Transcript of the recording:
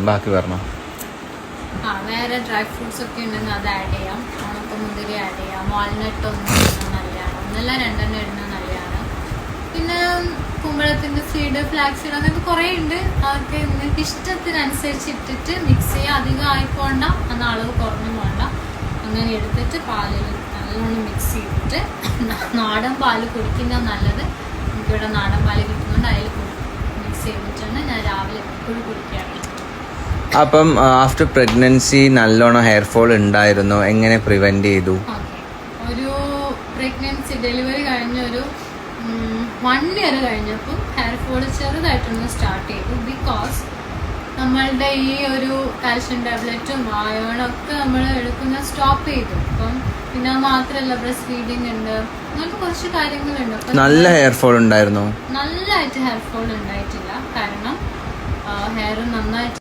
ബാക്കി പറഞ്ഞോ. വേറെ ഡ്രൈ ഫ്രൂട്ട്സ് ഒക്കെ ഉണ്ടെങ്കിൽ അത് ആഡ് ചെയ്യാം. ഉണക്കമുന്തിരി ആഡ് ചെയ്യാം. വാൾനട്ട് ഒന്നും ഇടുന്നത് നല്ലതാണ്, ഒന്നല്ല രണ്ടെണ്ണം ഇടുന്നത് നല്ലതാണ്. പിന്നെ കുമ്പളത്തിന്റെ സീഡ്, ഫ്ലാക്സ് സീഡ്, അങ്ങനത്തെ കുറേ ഉണ്ട്. അതൊക്കെ നിങ്ങൾക്ക് ഇഷ്ടത്തിനനുസരിച്ച് ഇട്ടിട്ട് മിക്സ് ചെയ്യുക. അധികം ആയിപ്പോണ്ട, എന്നാൽ അളവ് കുറഞ്ഞും വേണ്ട. അങ്ങനെ എടുത്തിട്ട് പാലിൽ നല്ലോണം മിക്സ് ചെയ്തിട്ട് നാടൻ പാല് കുടിക്കുന്നത് നല്ലത്. എനിക്കിവിടെ നാടൻ പാല് കിട്ടുന്നുണ്ട്, അതിൽ മിക്സ് ചെയ്തിട്ടാണ് ഞാൻ രാവിലെ എപ്പോഴും കുടിക്കാറ്. അപ്പം ആഫ്റ്റർ പ്രഗ്നൻസി നല്ലോണം ഹെയർ ഫോൾ ഉണ്ടായിരുന്നു, എങ്ങനെ പ്രിവെന്റ് ചെയ്തു? ഒരു പ്രഗ്നൻസി ഡെലിവറി കഴിഞ്ഞ ഒരു 1 year കഴിഞ്ഞപ്പോൾ ഹെയർ ഫോൾ ചെറുതായിട്ടൊന്ന് സ്റ്റാർട്ട് ചെയ്തു. ബിക്കോസ് നമ്മളുടെ ഈ ഒരു കാൽഷ്യം ടാബ്ലറ്റും അയണും ഒക്കെ നമ്മൾ എടുക്കുന്ന സ്റ്റോപ്പ് ചെയ്തു. അപ്പം പിന്നെ മാത്രമല്ല ബ്രസ്റ്റ് ഫീഡിങ് ഉണ്ട്, അങ്ങനത്തെ കുറച്ച് കാര്യങ്ങളുണ്ട്. നല്ല ഹെയർ ഫോൾ ഉണ്ടായിരുന്നു. നല്ലതായിട്ട് ഹെയർ ഫോൾ ഉണ്ടായിട്ടില്ല, കാരണം ഹെയർ നന്നായിട്ട്